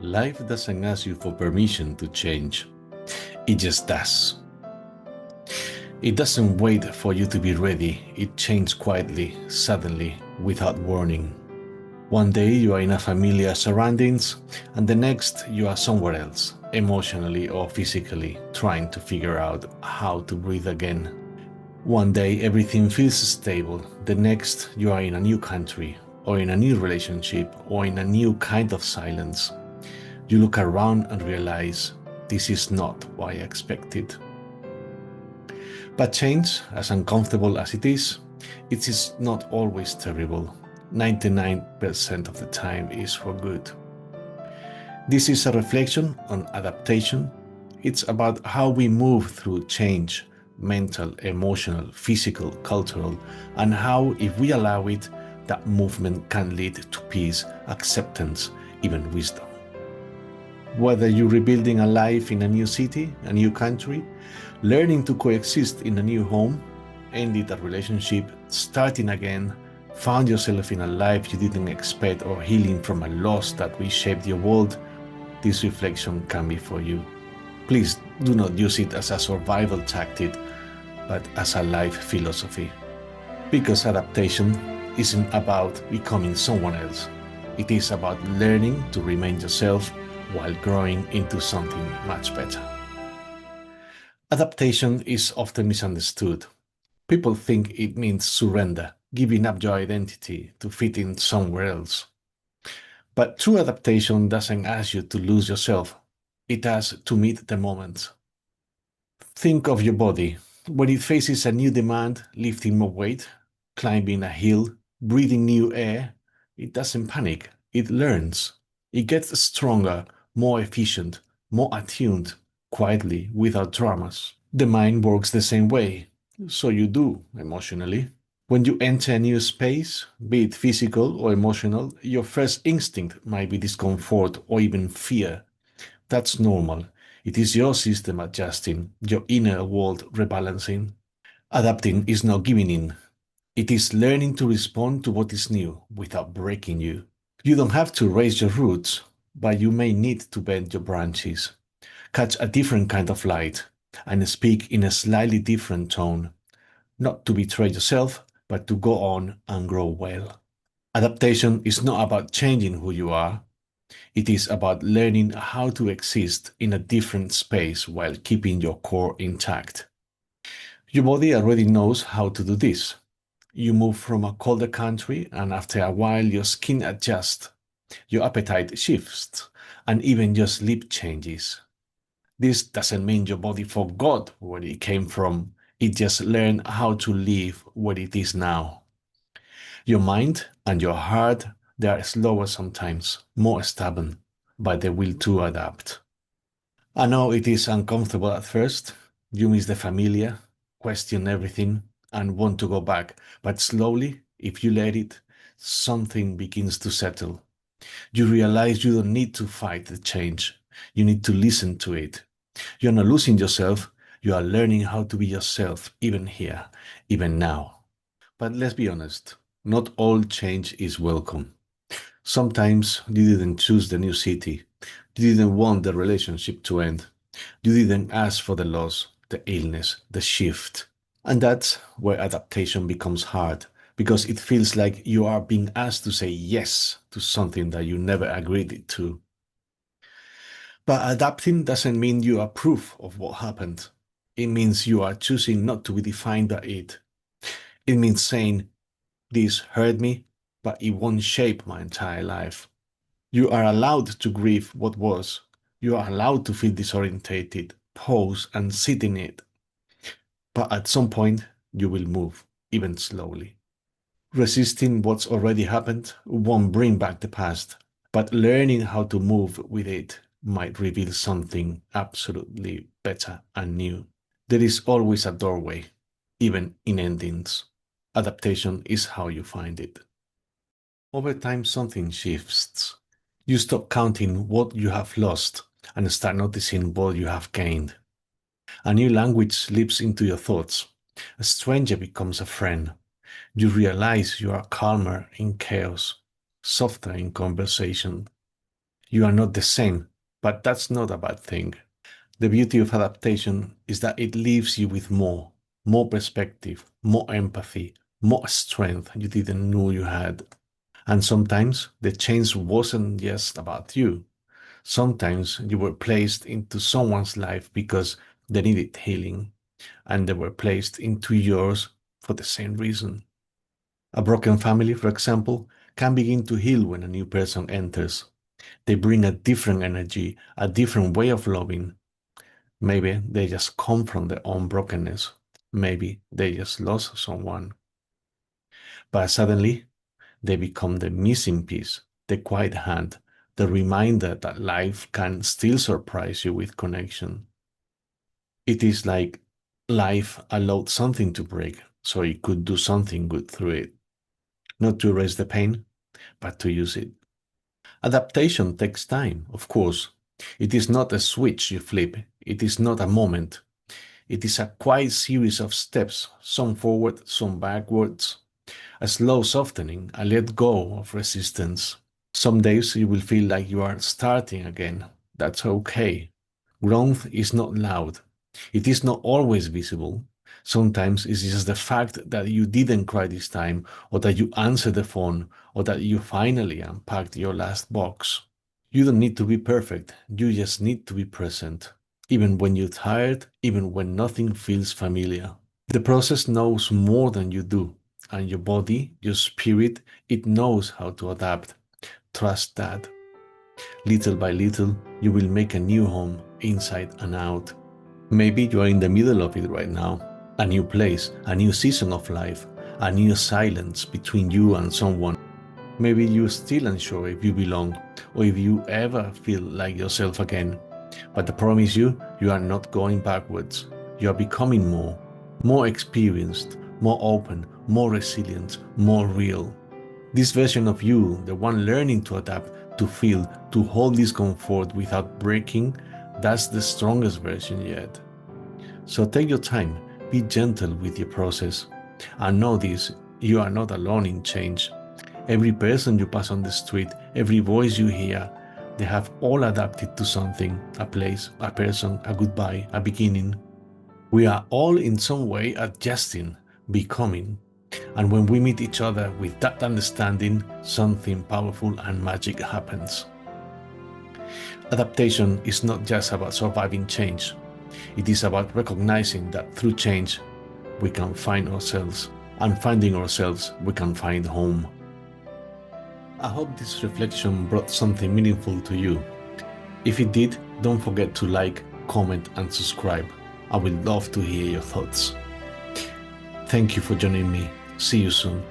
Life doesn't ask you for permission to change. It just does. It doesn't wait for you to be ready. It changes quietly, suddenly, without warning. One day you are in a familiar surroundings, and the next you are somewhere else, emotionally or physically, trying to figure out how to breathe again. One day everything feels stable, the next you are in a new country, or in a new relationship, or in a new kind of silence. You look around and realize, this is not what I expected. But change, as uncomfortable as it is not always terrible. 99% of the time is for good. This is a reflection on adaptation. It's about how we move through change, mental, emotional, physical, cultural, and how, if we allow it, that movement can lead to peace, acceptance, even wisdom. Whether you're rebuilding a life in a new city, a new country, learning to coexist in a new home, ended a relationship, starting again, found yourself in a life you didn't expect, or healing from a loss that reshaped your world, this reflection can be for you. Please do not use it as a survival tactic, but as a life philosophy. Because adaptation isn't about becoming someone else. It is about learning to remain yourself while growing into something much better. Adaptation is often misunderstood. People think it means surrender, giving up your identity to fit in somewhere else. But true adaptation doesn't ask you to lose yourself. It asks to meet the moment. Think of your body. When it faces a new demand, lifting more weight, climbing a hill, breathing new air, it doesn't panic. It learns. It gets stronger, more efficient, more attuned, quietly, without dramas. The mind works the same way. So you do, emotionally. When you enter a new space, be it physical or emotional, your first instinct might be discomfort or even fear. That's normal. It is your system adjusting, your inner world rebalancing. Adapting is not giving in. It is learning to respond to what is new without breaking you. You don't have to raise your roots, but you may need to bend your branches, catch a different kind of light, and speak in a slightly different tone, not to betray yourself, but to go on and grow well. Adaptation is not about changing who you are. It is about learning how to exist in a different space while keeping your core intact. Your body already knows how to do this. You move from a colder country, and after a while, your skin adjusts, your appetite shifts, and even your sleep changes. This doesn't mean your body forgot where it came from. It just learned how to live where it is now. Your mind and your heart, they are slower sometimes, more stubborn, but they will too adapt. I know it is uncomfortable at first. You miss the familiar, question everything, and want to go back. But slowly, if you let it, something begins to settle. You realize you don't need to fight the change. You need to listen to it. You're not losing yourself. You are learning how to be yourself, even here, even now. But let's be honest, not all change is welcome. Sometimes you didn't choose the new city. You didn't want the relationship to end. You didn't ask for the loss, the illness, the shift. And that's where adaptation becomes hard, because it feels like you are being asked to say yes to something that you never agreed to. But adapting doesn't mean you approve of what happened. It means you are choosing not to be defined by it. It means saying, this hurt me, but it won't shape my entire life. You are allowed to grieve what was. You are allowed to feel disorientated, pause, and sit in it. But at some point, you will move, even slowly. Resisting what's already happened won't bring back the past, but learning how to move with it might reveal something absolutely better and new. There is always a doorway, even in endings. Adaptation is how you find it. Over time, something shifts. You stop counting what you have lost and start noticing what you have gained. A new language slips into your thoughts. A stranger becomes a friend. You realize you are calmer in chaos, softer in conversation. You are not the same, but that's not a bad thing. The beauty of adaptation is that it leaves you with more perspective, more empathy, more strength you didn't know you had. And sometimes the change wasn't just about you. Sometimes you were placed into someone's life because they needed healing, and they were placed into yours for the same reason. A broken family, for example, can begin to heal when a new person enters. They bring a different energy, a different way of loving. Maybe they just come from their own brokenness. Maybe they just lost someone. But suddenly, they become the missing piece, the quiet hand, the reminder that life can still surprise you with connection. It is like life allowed something to break so it could do something good through it. Not to erase the pain, but to use it. Adaptation takes time, of course. It is not a switch you flip, it is not a moment. It is a quiet series of steps, some forward, some backwards, a slow softening, a let go of resistance. Some days you will feel like you are starting again. That's okay. Growth is not loud. It is not always visible. Sometimes it's just the fact that you didn't cry this time, or that you answered the phone, or that you finally unpacked your last box. You don't need to be perfect, you just need to be present. Even when you're tired, even when nothing feels familiar. The process knows more than you do, and your body, your spirit, it knows how to adapt. Trust that. Little by little, you will make a new home, inside and out. Maybe you are in the middle of it right now. A new place, a new season of life, a new silence between you and someone. Maybe you're still unsure if you belong, or if you ever feel like yourself again. But I promise you, you are not going backwards. You are becoming more experienced, more open, more resilient, more real. This version of you, the one learning to adapt, to feel, to hold discomfort without breaking, that's the strongest version yet. So take your time, be gentle with your process, and know this, you are not alone in change. Every person you pass on the street, every voice you hear, they have all adapted to something, a place, a person, a goodbye, a beginning. We are all in some way adjusting, becoming. And when we meet each other with that understanding, something powerful and magic happens. Adaptation is not just about surviving change. It is about recognizing that through change, we can find ourselves, and finding ourselves, we can find home. I hope this reflection brought something meaningful to you. If it did, don't forget to like, comment, and subscribe. I would love to hear your thoughts. Thank you for joining me. See you soon.